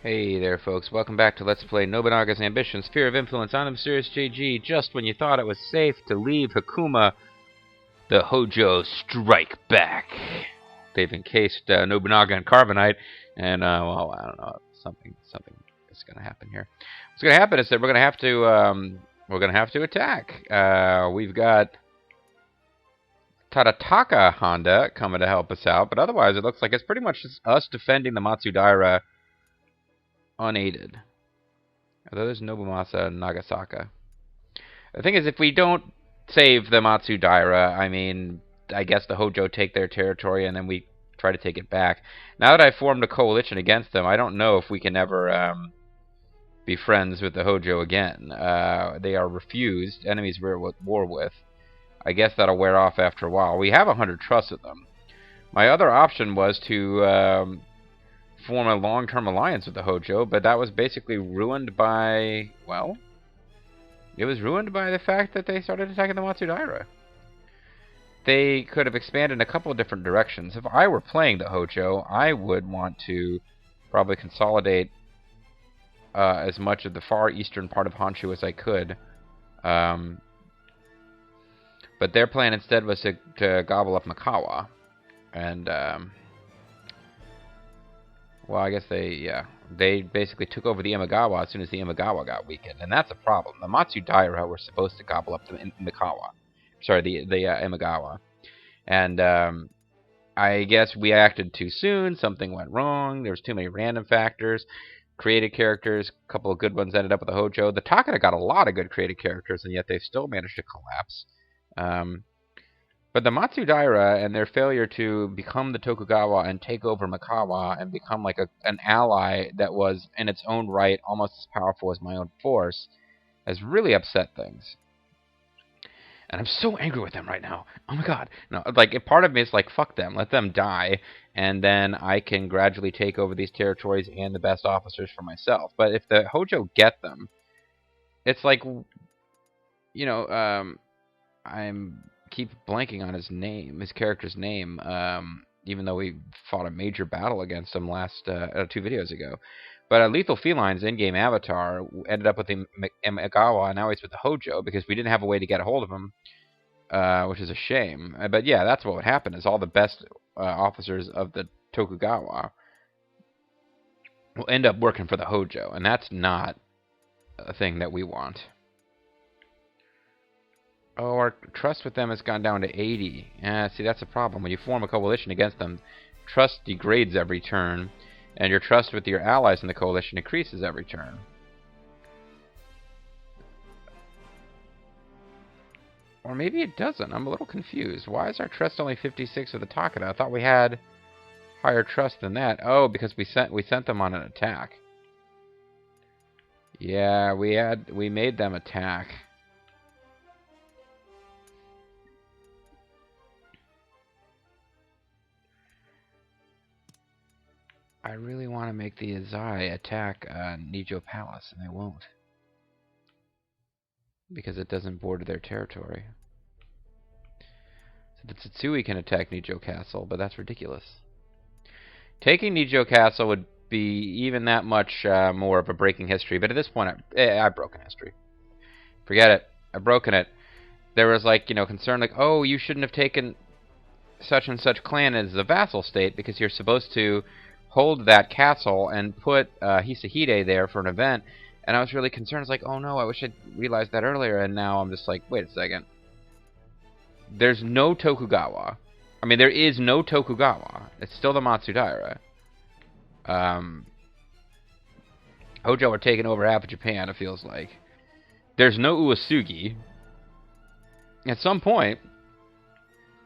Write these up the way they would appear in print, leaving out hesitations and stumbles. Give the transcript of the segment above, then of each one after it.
Hey there, folks. Welcome back to Let's Play Nobunaga's Ambition, Sphere of Influence. I'm the Mysterious JG. Just when you thought it was safe to leave Hikuma, the Hojo strike back. They've encased Nobunaga in carbonite, and well, I don't know, something is going to happen here. What's going to happen is that we're going to have to attack. We've got Tadataka Honda coming to help us out, but otherwise it looks like it's pretty much just us defending the Matsudaira unaided. Although there's Nobumasa and Nagasaka. The thing is, if we don't save the Matsudaira, I mean, I guess the Hojo take their territory and then we try to take it back. Now that I've formed a coalition against them, I don't know if we can ever be friends with the Hojo again. They are refused, enemies we're at war with. I guess that'll wear off after a while. We have 100 trust with them. My other option was to form a long-term alliance with the Hojo, but that was basically ruined by, well, it was ruined by the fact that they started attacking the Matsudaira. They could have expanded in a couple of different directions. If I were playing the Hojo, I would want to probably consolidate as much of the far eastern part of Honshu as I could. But their plan instead was to gobble up Mikawa. And, well, I guess they basically took over the Imagawa as soon as the Imagawa got weakened, and that's a problem. The Matsudaira were supposed to gobble up the Mikawa, sorry, the Imagawa, and I guess we acted too soon. Something went wrong. There was too many random factors. Created characters, a couple of good ones ended up with the Hojo. The Takeda got a lot of good created characters, and yet they've still managed to collapse. But the Matsudaira and their failure to become the Tokugawa and take over Mikawa and become like an ally that was in its own right almost as powerful as my own force has really upset things. And I'm so angry with them right now. Oh my god. No, like, if part of me is like, fuck them, let them die, and then I can gradually take over these territories and the best officers for myself. But if the Hojo get them, it's like, you know, I'm keep blanking on his character's name, even though we fought a major battle against him last 2 videos ago. But Lethal Feline's in-game avatar ended up with the Imagawa, and now he's with the Hojo because we didn't have a way to get a hold of him, which is a shame. But yeah, that's what would happen, is all the best officers of the Tokugawa will end up working for the Hojo, and that's not a thing that we want. Oh, our trust with them has gone down to 80. See, that's a problem. When you form a coalition against them, trust degrades every turn, and your trust with your allies in the coalition increases every turn. Or maybe it doesn't. I'm a little confused. Why is our trust only 56 with the Takeda? I thought we had higher trust than that. Oh, because we sent them on an attack. Yeah, we made them attack. I really want to make the Azai attack Nijo Palace, and they won't. Because it doesn't border their territory. So the Tsutsui can attack Nijo Castle, but that's ridiculous. Taking Nijo Castle would be even that much more of a breaking history, but at this point, I've broken history. Forget it. I've broken it. There was, like, you know, concern, like, oh, you shouldn't have taken such and such clan as a vassal state because you're supposed to hold that castle and put Hisahide there for an event. And I was really concerned. I was like, oh no, I wish I'd realized that earlier. And now I'm just like, wait a second. There's no Tokugawa. I mean, there is no Tokugawa. It's still the Matsudaira. Hojo are taking over half of Japan, it feels like. There's no Uesugi. At some point,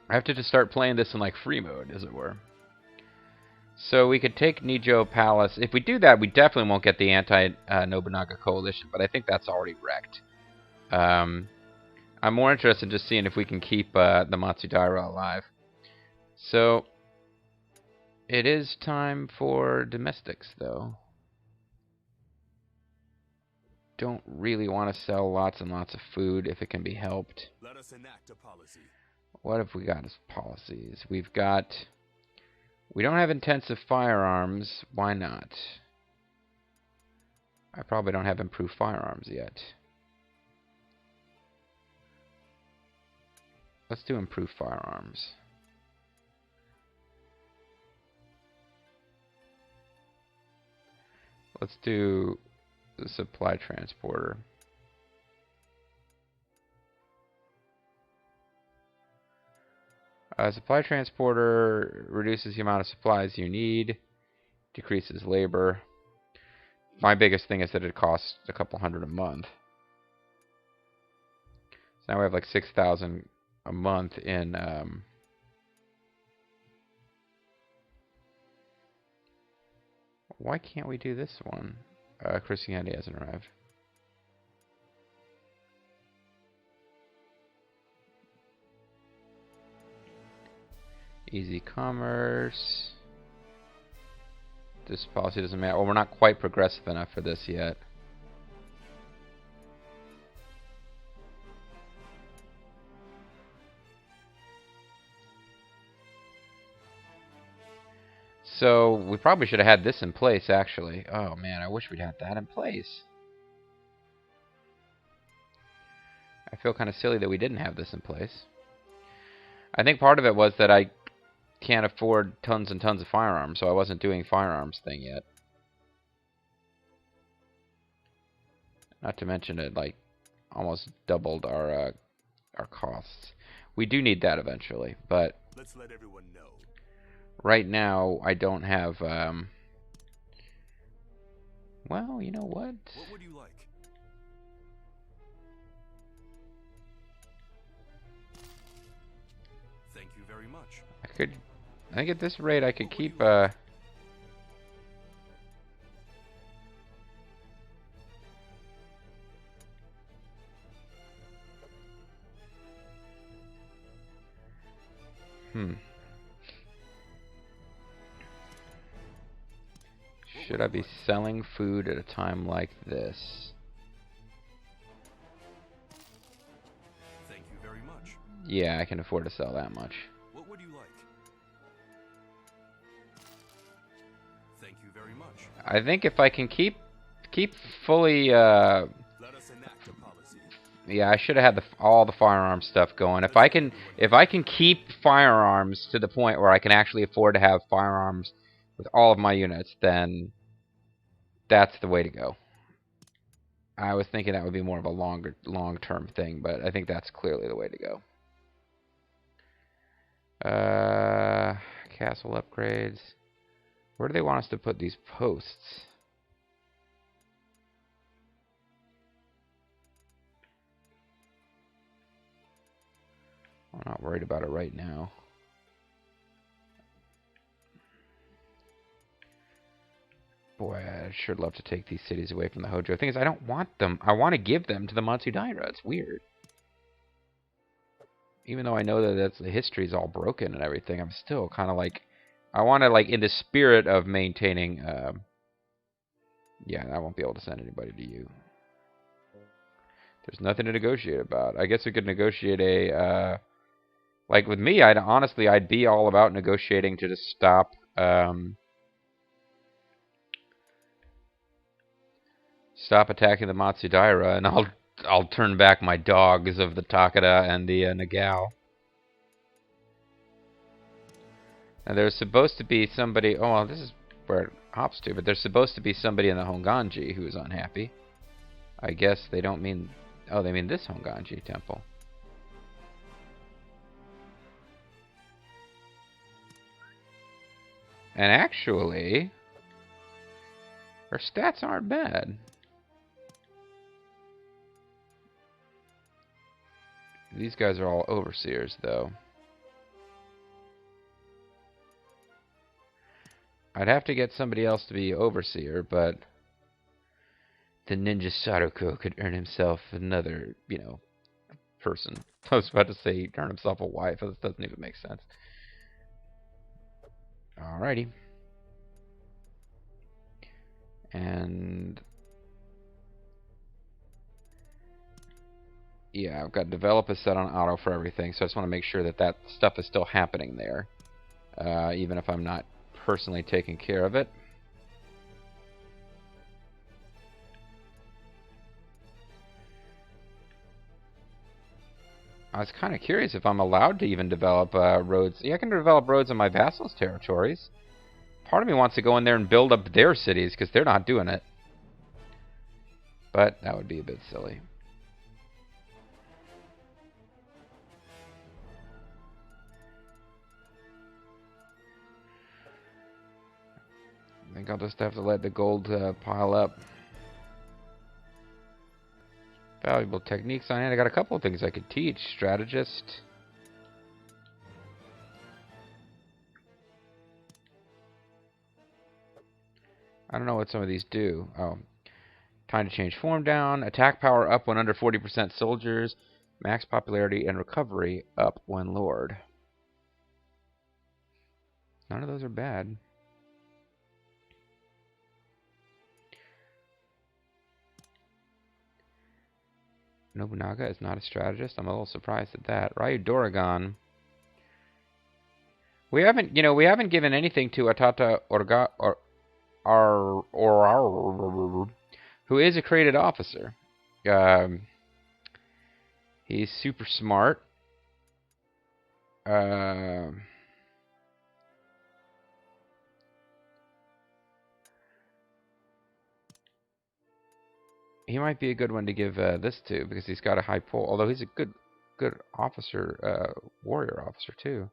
I have to just start playing this in like free mode, as it were. So we could take Nijo Palace. If we do that, we definitely won't get the anti-Nobunaga coalition, but I think that's already wrecked. I'm more interested in just seeing if we can keep the Matsudaira alive. So it is time for domestics, though. Don't really want to sell lots and lots of food if it can be helped. Let us enact a policy. What have we got as policies? We've got... We don't have intensive firearms. Why not? I probably don't have improved firearms yet. Let's do improved firearms. Let's do the supply transporter. Supply transporter reduces the amount of supplies you need, decreases labor. My biggest thing is that it costs a couple hundred a month. So now we have like 6,000 a month in why can't we do this one? Christianity hasn't arrived. Easy commerce. This policy doesn't matter. Well, we're not quite progressive enough for this yet. So we probably should have had this in place, actually. Oh man, I wish we'd had that in place. I feel kind of silly that we didn't have this in place. I think part of it was that I can't afford tons and tons of firearms, so I wasn't doing firearms thing yet. Not to mention it like almost doubled our costs. We do need that eventually, but let's let everyone know. Right now I don't have well, you know what? What would you like? Thank you very much. I think at this rate I could keep Should I be selling food at a time like this? Thank you very much. Yeah, I can afford to sell that much. What would you like? Thank you very much. I think if I can keep fully Let us enact your policy. yeah, I should have had all the firearm stuff going. If I can keep firearms to the point where I can actually afford to have firearms with all of my units, then that's the way to go. I was thinking that would be more of a long-term thing, but I think that's clearly the way to go. Castle upgrades. Where do they want us to put these posts? I'm not worried about it right now. Boy, I'd sure love to take these cities away from the Hojo. The thing is, I don't want them. I want to give them to the Matsudaira. It's weird. Even though I know that the history's all broken and everything, I'm still kind of like... I want to, like, in the spirit of maintaining... yeah, I won't be able to send anybody to you. There's nothing to negotiate about. I guess we could negotiate a... like, with me, honestly, I'd be all about negotiating to just stop... stop attacking the Matsudaira, and I'll turn back my dogs of the Takeda and the Nagao. Now there's supposed to be somebody. Oh, well, this is where it hops to, but there's supposed to be somebody in the Honganji who is unhappy. I guess they don't mean. Oh, they mean this Honganji temple. And actually, her stats aren't bad. These guys are all overseers, though. I'd have to get somebody else to be overseer, but the ninja Saruko could earn himself another, you know, person. I was about to say earn himself a wife. That doesn't even make sense. Alrighty. And... yeah, I've got develop is set on auto for everything, so I just want to make sure that that stuff is still happening there, even if I'm not personally taking care of it. I was kind of curious if I'm allowed to even develop roads. Yeah, I can develop roads in my vassals' territories. Part of me wants to go in there and build up their cities, because they're not doing it. But that would be a bit silly. I think I'll just have to let the gold pile up. Valuable techniques on it. I got a couple of things I could teach. Strategist. I don't know what some of these do. Oh. Time to change form down. Attack power up when under 40% soldiers. Max popularity and recovery up when lord. None of those are bad. Nobunaga is not a strategist. I'm a little surprised at that. Ryu Doragon. We haven't given anything to Atata who is a created officer. He's super smart. He might be a good one to give this to, because he's got a high pull. Although he's a good officer, warrior officer too.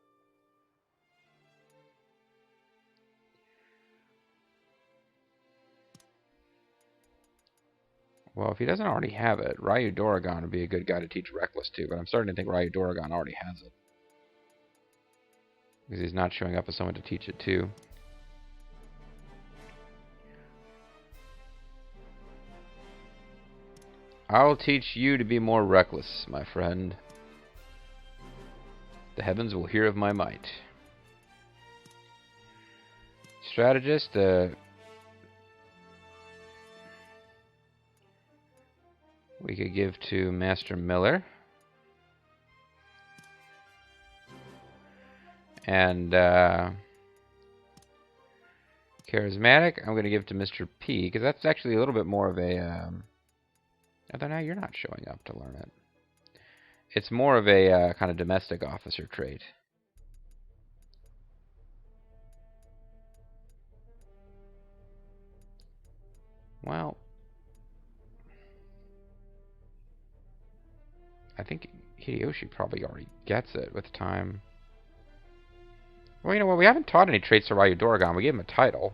Well, if he doesn't already have it, Ryu Doragon would be a good guy to teach Reckless to, but I'm starting to think Ryu Doragon already has it. Because he's not showing up as someone to teach it to. I'll teach you to be more reckless, my friend. The heavens will hear of my might. Strategist, we could give to Master Miller. And charismatic, I'm going to give to Mr. P, because that's actually a little bit more of a... although now you're not showing up to learn it. It's more of a kind of domestic officer trait. Well, I think Hideyoshi probably already gets it with time. Well, you know what? We haven't taught any traits to Ryu Doragon. We gave him a title.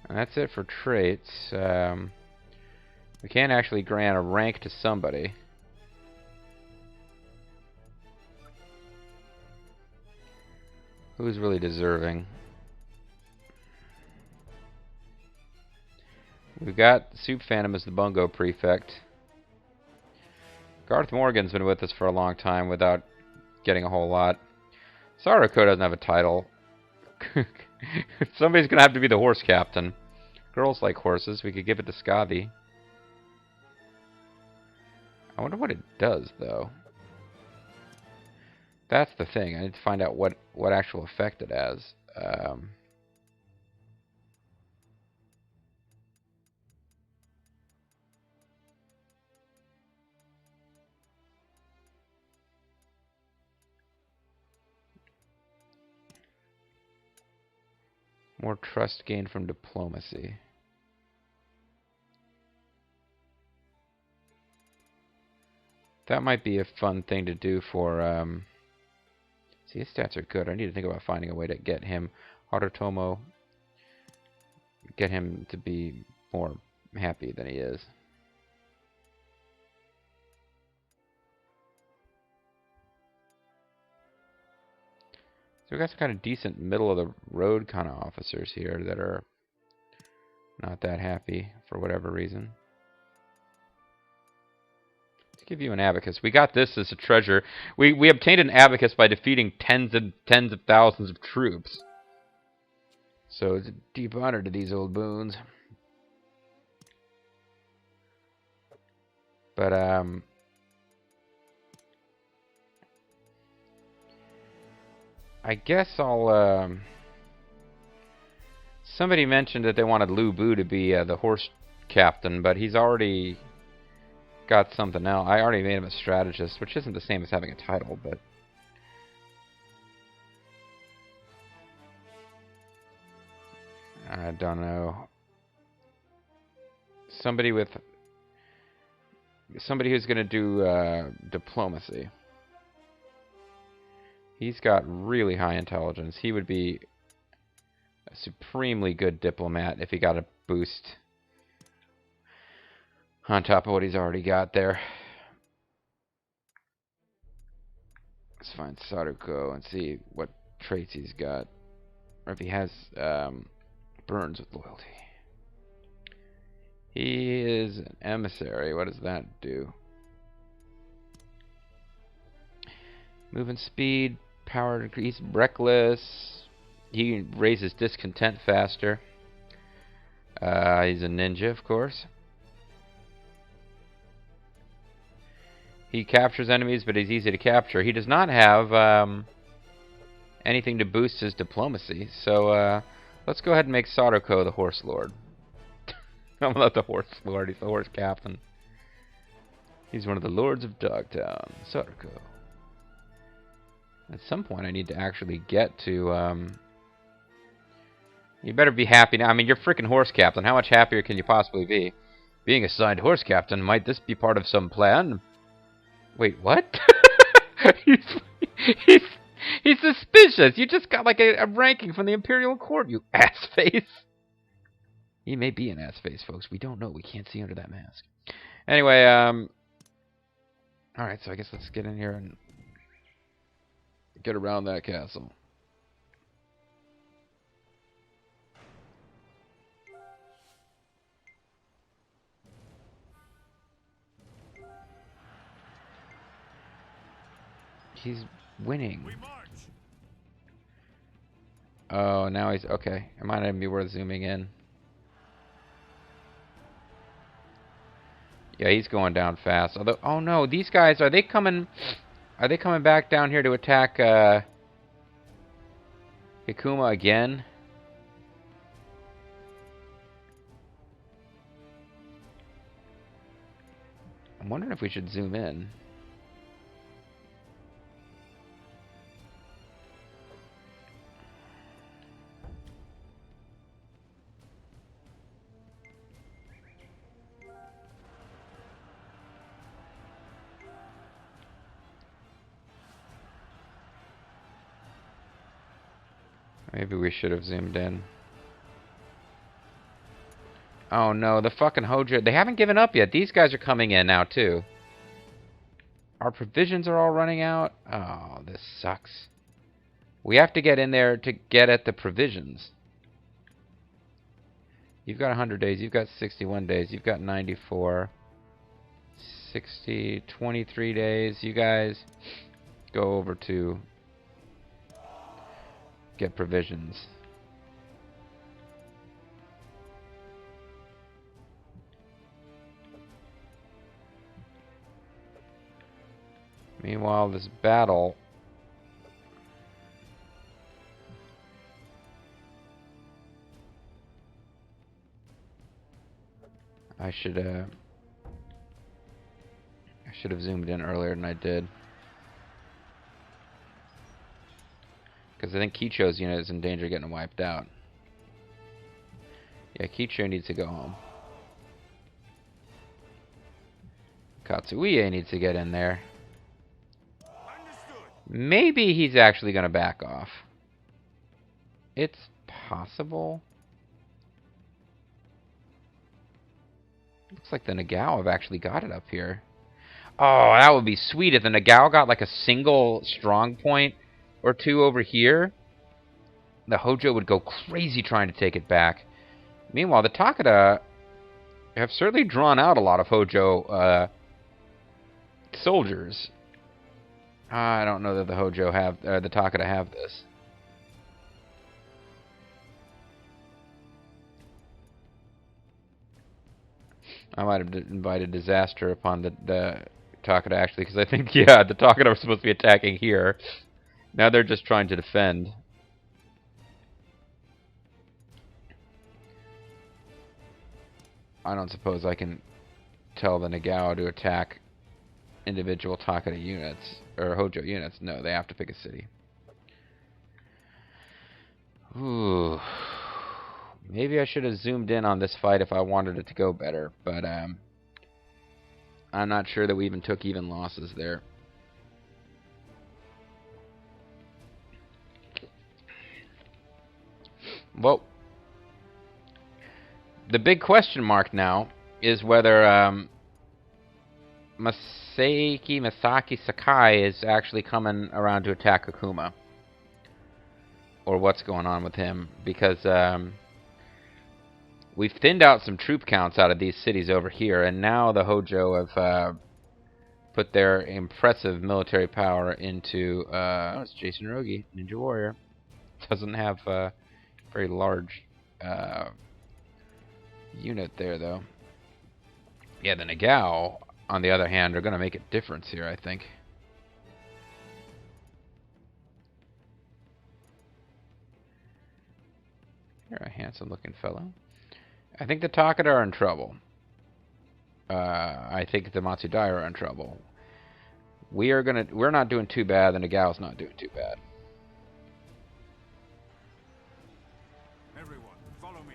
And that's it for traits. We can't actually grant a rank to somebody. Who's really deserving? We've got Soup Phantom as the Bungo Prefect. Garth Morgan's been with us for a long time without getting a whole lot. Sarako doesn't have a title. Somebody's going to have to be the horse captain. Girls like horses. We could give it to Skavi. I wonder what it does, though. That's the thing. I need to find out what actual effect it has. More trust gained from diplomacy. That might be a fun thing to do for... see, his stats are good. I need to think about finding a way to get him... Harutomo... get him to be more happy than he is. So we got some kind of decent middle-of-the-road kind of officers here that are not that happy for whatever reason. Let's give you an abacus. We got this as a treasure. We obtained an abacus by defeating tens of thousands of troops. So it's a deep honor to these old boons. But I guess I'll somebody mentioned that they wanted Lu Bu to be the horse captain, but he's already got something else. I already made him a strategist, which isn't the same as having a title, but... I don't know. Somebody who's going to do diplomacy. He's got really high intelligence. He would be a supremely good diplomat if he got a boost on top of what he's already got there. Let's find Saruko and see what traits he's got. Or if he has burns with loyalty. He is an emissary. What does that do? Movement speed, power increase, reckless. He raises discontent faster. He's a ninja, of course. He captures enemies, but he's easy to capture. He does not have anything to boost his diplomacy. So let's go ahead and make Saruko the Horse Lord. I'm not the Horse Lord, he's the Horse Captain. He's one of the Lords of Dogtown. Saruko. At some point I need to actually get to... You better be happy now. I mean, you're freaking Horse Captain. How much happier can you possibly be? Being assigned Horse Captain, might this be part of some plan? Wait, what? he's suspicious. You just got like a ranking from the Imperial Court, you ass face. He may be an ass face, folks. We don't know. We can't see under that mask. Anyway, alright, so I guess let's get in here and get around that castle. He's winning. Oh, now he's... Okay. It might not even be worth zooming in. Yeah, he's going down fast. Although, oh no, these guys, are they coming back down here to attack Hikuma again? I'm wondering if we should zoom in. Maybe we should have zoomed in. Oh no, the fucking Hojo. They haven't given up yet. These guys are coming in now too. Our provisions are all running out. Oh, this sucks. We have to get in there to get at the provisions. You've got 100 days. You've got 61 days. You've got 94. 60, 23 days. You guys go over to get provisions. Meanwhile, this battle... I should have zoomed in earlier than I did. Because I think Kicho's unit is in danger of getting wiped out. Yeah, Kicho needs to go home. Katsuie needs to get in there. Maybe he's actually going to back off. It's possible. Looks like the Nagao have actually got it up here. Oh, that would be sweet if the Nagao got like a single strong point or two over here. The Hojo would go crazy trying to take it back. Meanwhile, the Takeda have certainly drawn out a lot of Hojo soldiers. I don't know that the Hojo have, the Takeda have this. I might have invited disaster upon the Takeda actually, because I think, yeah, the Takeda were supposed to be attacking here. Now they're just trying to defend. I don't suppose I can tell the Nagao to attack individual Takeda units, or Hojo units. No, they have to pick a city. Ooh. Maybe I should have zoomed in on this fight if I wanted it to go better, but I'm not sure that we even took even losses there. Well, the big question mark now is whether Masaki Sakai is actually coming around to attack Hikuma, or what's going on with him, because we've thinned out some troop counts out of these cities over here, and now the Hojo have put their impressive military power into... oh, it's Jason Rogi, Ninja Warrior. Doesn't have a very large unit there, though. Yeah, the Nagao, on the other hand, are going to make a difference here, I think. You're a handsome-looking fellow. I think the Takeda are in trouble. I think the Matsudai are in trouble. We're not doing too bad. The Nagao's not doing too bad. Everyone, follow me.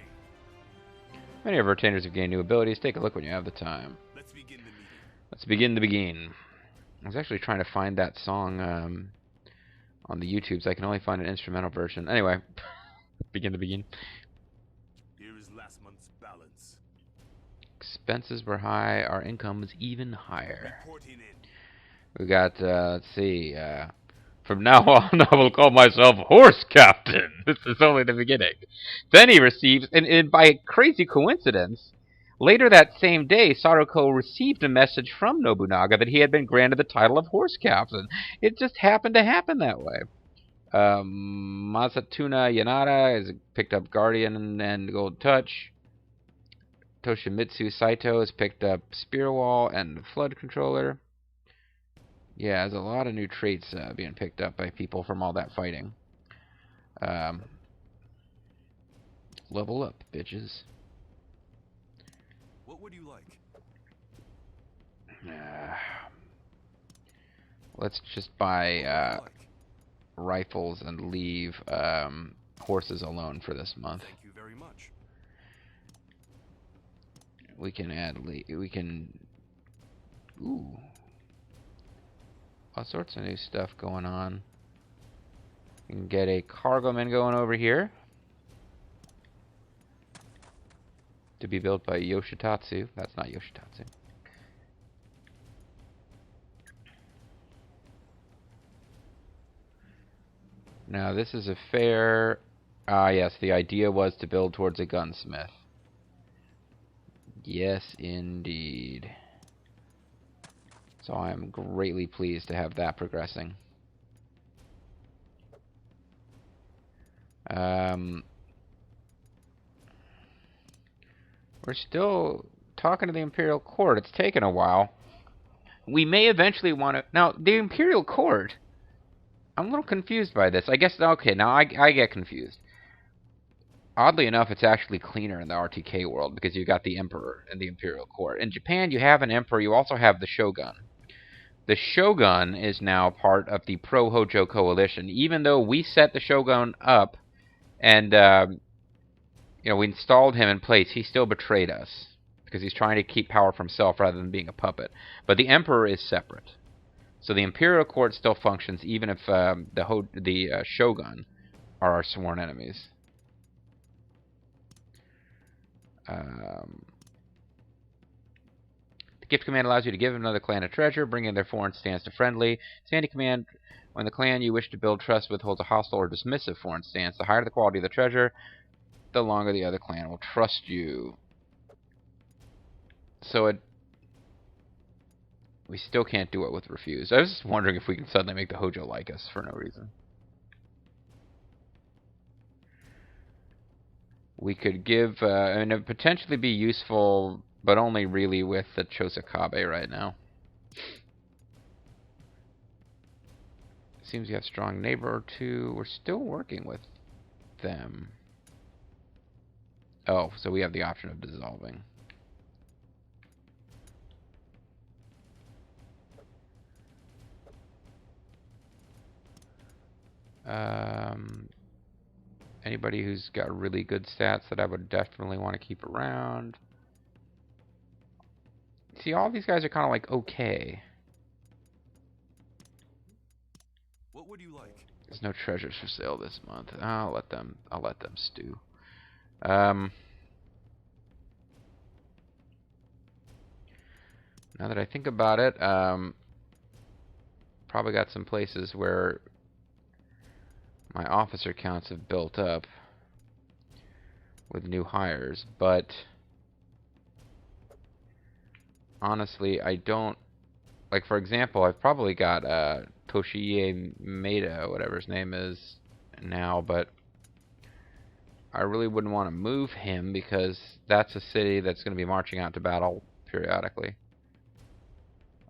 Many of our retainers have gained new abilities. Take a look when you have the time. Let's begin the meeting. Let's begin the begin. I was actually trying to find that song on the YouTubes. I can only find an instrumental version. Anyway, begin to begin. Here is last month's balance. Expenses were high. Our income was even higher. Reporting in. We got, let's see, from now on I will call myself Horse Captain. This is only the beginning. Then he receives, and by a crazy coincidence, later that same day, Saruko received a message from Nobunaga that he had been granted the title of Horse Captain. It just happened to happen that way. Masatuna Yanada has picked up Guardian and Gold Touch. Toshimitsu Saito has picked up Spear Wall and Flood Controller. Yeah, there's a lot of new traits being picked up by people from all that fighting. Level up, bitches. What would you like? Let's just buy What would you like? rifles and leave horses alone for this month. Thank you very much. We can add ooh, all sorts of new stuff going on. We can get a cargoman going over here to be built by Yoshitatsu. That's not Yoshitatsu. Now this is a fair... yes, the idea was to build towards a gunsmith. Yes, indeed. So I am greatly pleased to have that progressing. We're still talking to the Imperial Court. It's taken a while. We may eventually want to... Now, the Imperial Court... I'm a little confused by this. I guess... Okay, now I get confused. Oddly enough, it's actually cleaner in the RTK world because you've got the Emperor and the Imperial Court. In Japan, you have an Emperor. You also have the Shogun. The Shogun is now part of the Pro-Hojo Coalition. Even though we set the Shogun up and, you know, we installed him in place, he still betrayed us because he's trying to keep power for himself rather than being a puppet. But the Emperor is separate. So the Imperial Court still functions even if the Shogun are our sworn enemies. The gift command allows you to give another clan a treasure, bringing their foreign stance to friendly. Standing command, when the clan you wish to build trust with holds a hostile or dismissive foreign stance, the higher the quality of the treasure, the longer the other clan will trust you. So we still can't do it with refuse. I was just wondering if we can suddenly make the Hojo like us for no reason. We could give, and it would potentially be useful, but only really with the Chosakabe right now. Seems you have a strong neighbor or two. We're still working with them. Oh, so we have the option of dissolving. Anybody who's got really good stats that I would definitely want to keep around. See, all these guys are kind of like okay. What would you like? There's no treasures for sale this month. I'll let them stew. Now that I think about it, probably got some places where my officer counts have built up with new hires, but honestly, I don't like. For example, I've probably got Toshiie Maeda, whatever his name is now, but I really wouldn't want to move him because that's a city that's going to be marching out to battle periodically.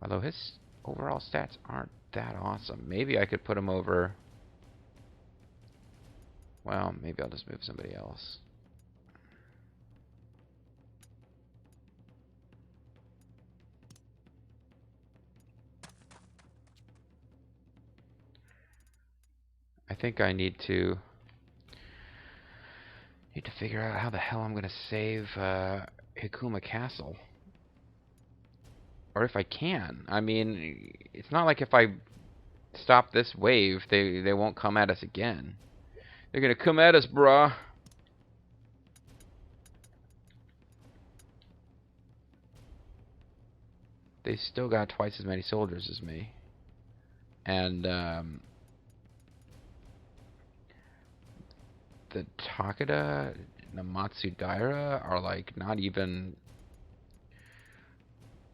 Although his overall stats aren't that awesome. Maybe I could put him over. Well, maybe I'll just move somebody else. I think I need to figure out how the hell I'm going to save Hikuma Castle. Or if I can. I mean, it's not like if I stop this wave, they won't come at us again. They're going to come at us, bruh. They still got twice as many soldiers as me. And the Takeda and the Matsudaira are like not even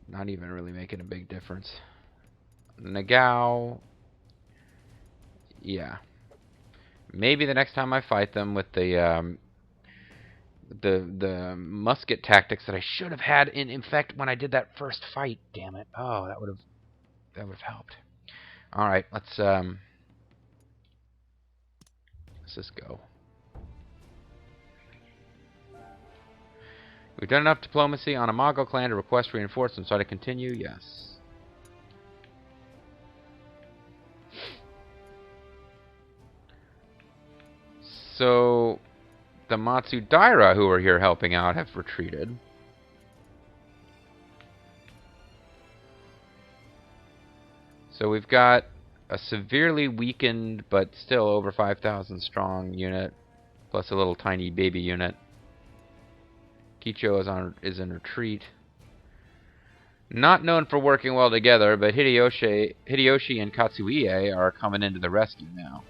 really making a big difference. Nagao, yeah. Maybe the next time I fight them with the musket tactics that I should have had in effect when I did that first fight. Damn it! Oh, that would have helped. All right, let's just go. We've done enough diplomacy on Imago clan to request reinforcements. So to continue, yes. So the Matsudaira who are here helping out have retreated. So we've got a severely weakened but still over 5,000 strong unit, plus a little tiny baby unit. Kicho is in retreat. Not known for working well together, but Hideyoshi and Katsuie are coming into the rescue now.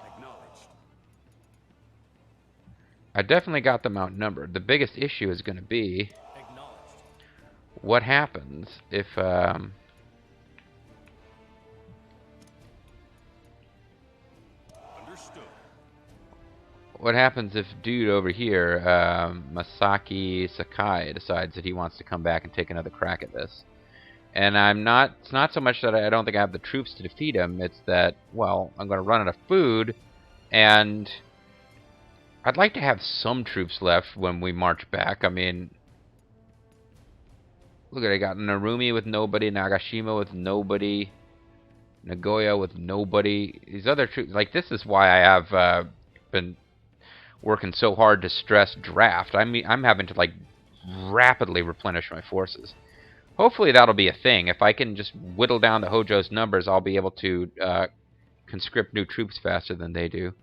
Acknowledged. I definitely got them outnumbered. The biggest issue is going to be what happens if what happens if dude over here, Masaki Sakai, decides that he wants to come back and take another crack at this? And it's not so much that I don't think I have the troops to defeat him, it's that, well, I'm going to run out of food, and I'd like to have some troops left when we march back. I mean, look at it, I got Narumi with nobody, Nagashima with nobody, Nagoya with nobody. These other troops, like, this is why I have been working so hard to stress draft. I mean, I'm having to like rapidly replenish my forces. Hopefully that'll be a thing. If I can just whittle down the Hojo's numbers, I'll be able to conscript new troops faster than they do.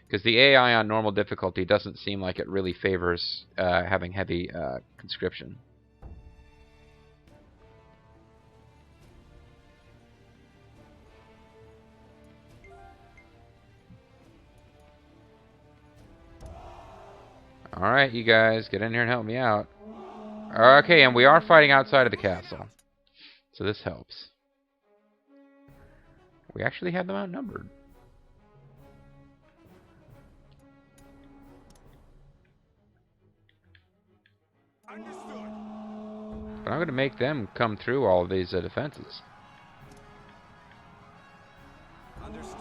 Because the AI on normal difficulty doesn't seem like it really favors having heavy conscription. Alright, you guys, get in here and help me out. Okay, and we are fighting outside of the castle. So this helps. We actually had them outnumbered. Understood. But I'm going to make them come through all of these defenses. Understood.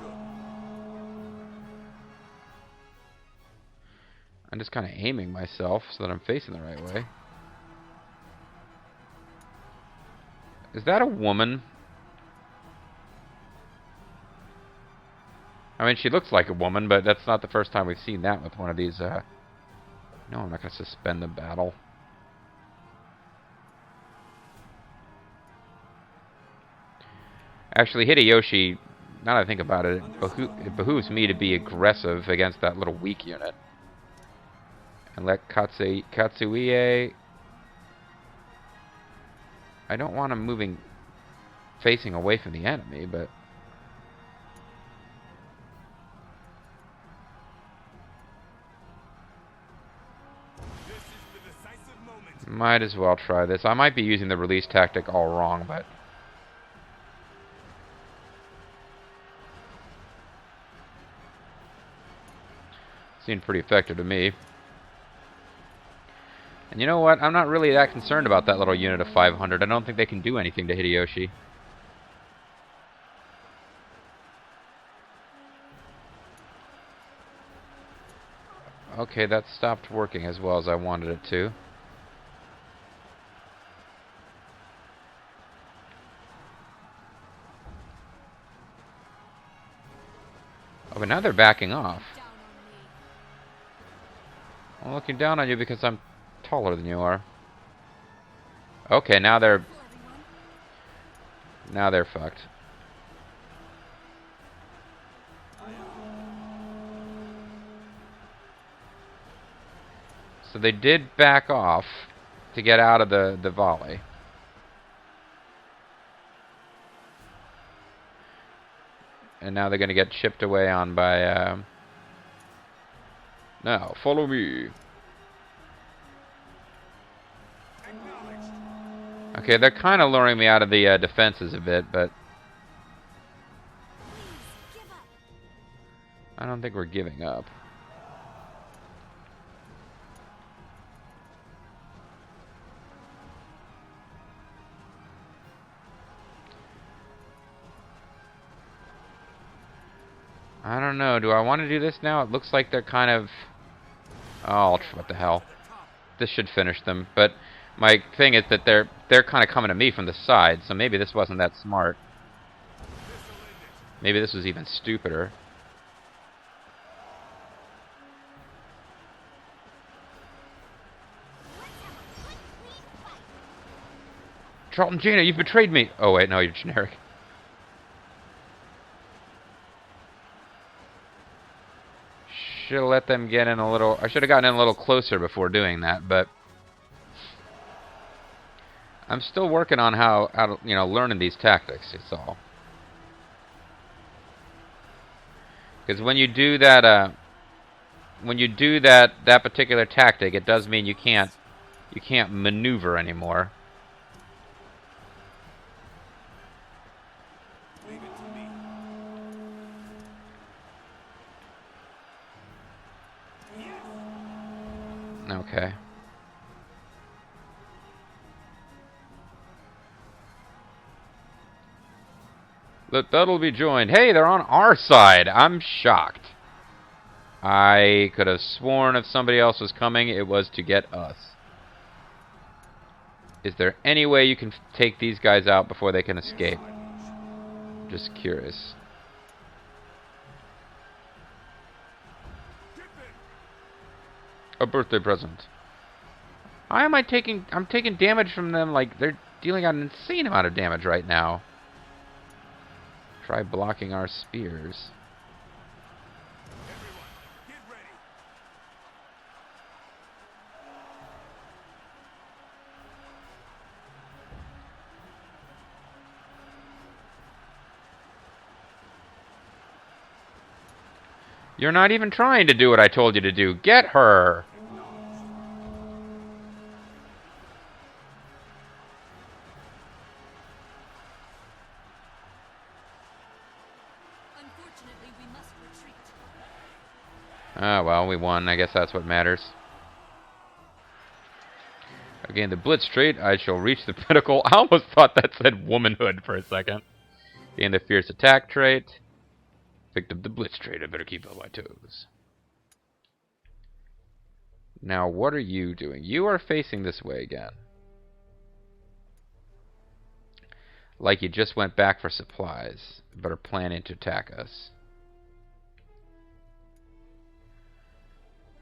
I'm just kind of aiming myself so that I'm facing the right way. Is that a woman? I mean, she looks like a woman, but that's not the first time we've seen that with one of these, No, I'm not going to suspend the battle. Actually, Hideyoshi, now that I think about it, it behooves me to be aggressive against that little weak unit. And let Katsuie... I don't want him moving, facing away from the enemy, but... This is the decisive moment. Might as well try this. I might be using the release tactic all wrong, but... seemed pretty effective to me. And you know what? I'm not really that concerned about that little unit of 500. I don't think they can do anything to Hideyoshi. Okay, that stopped working as well as I wanted it to. Oh, but now they're backing off. I'm looking down on you because I'm taller than you are. Okay, now they're fucked. So they did back off to get out of the volley. And now they're going to get chipped away on by... Now, follow me. Okay, they're kind of luring me out of the defenses a bit, but... I don't think we're giving up. I don't know. Do I want to do this now? It looks like they're kind of... Oh, what the hell. This should finish them. But my thing is that they're kind of coming to me from the side, so maybe this wasn't that smart. Maybe this was even stupider. Charlton Gina, you've betrayed me! Oh wait, no, you're generic. Should have let them get in a little... I should have gotten in a little closer before doing that, but... I'm still working on how to, you know, learning these tactics, it's all. Because when you do that, that particular tactic, it does mean you can't maneuver anymore. Leave it to me. Okay. Let battle be joined. Hey, they're on our side. I'm shocked. I could have sworn if somebody else was coming, it was to get us. Is there any way you can take these guys out before they can escape? Just curious. A birthday present. Why am I taking... I'm taking damage from them like they're dealing out an insane amount of damage right now. Try blocking our spears. Everyone, get ready. You're not even trying to do what I told you to do. Get her! Unfortunately, we must retreat. Ah, well, we won. I guess that's what matters. Again, the Blitz trait, I shall reach the pinnacle. I almost thought that said womanhood for a second. Gain the Fierce Attack trait. Picked up the Blitz trait. I better keep on my toes. Now, what are you doing? You are facing this way again. Like you just went back for supplies, but are planning to attack us.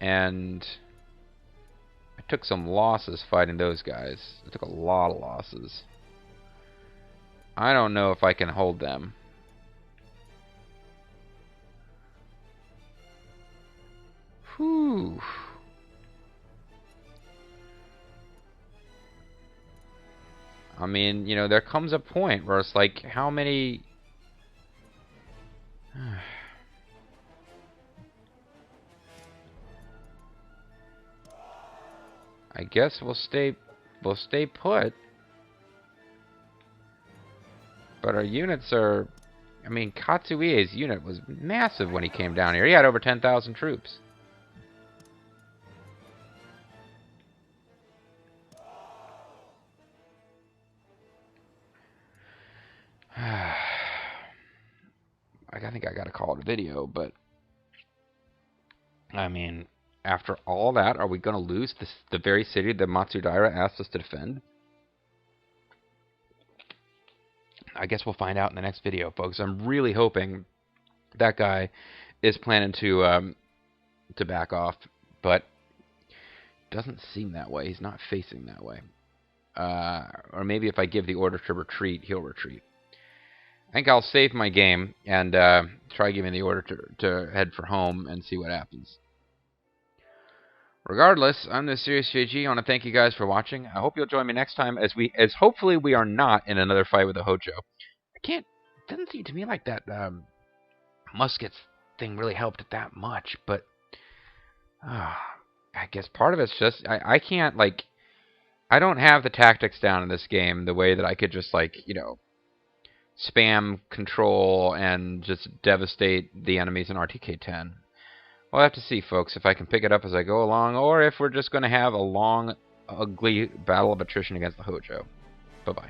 And I took some losses fighting those guys. I took a lot of losses. I don't know if I can hold them. Whew. I mean, you know, there comes a point where it's like, how many... I guess we'll stay put. But our units are... I mean, Katsuie's unit was massive when he came down here. He had over 10,000 troops. I think I gotta call it a video, but... I mean, after all that, are we gonna lose the very city that Matsudaira asked us to defend? I guess we'll find out in the next video, folks. I'm really hoping that guy is planning to back off, but doesn't seem that way. He's not facing that way. Or maybe if I give the order to retreat, he'll retreat. I think I'll save my game and try giving the order to head for home and see what happens. Regardless, I'm the Serious JG. I want to thank you guys for watching. I hope you'll join me next time as hopefully we are not in another fight with the Hojo. Doesn't seem to me like that muskets thing really helped it that much, but I guess part of it's just I can't, like, I don't have the tactics down in this game the way that I could just, like, you know, spam control and just devastate the enemies in RTK10. We'll have to see, folks, if I can pick it up as I go along, or if we're just going to have a long, ugly battle of attrition against the Hojo. Bye-bye.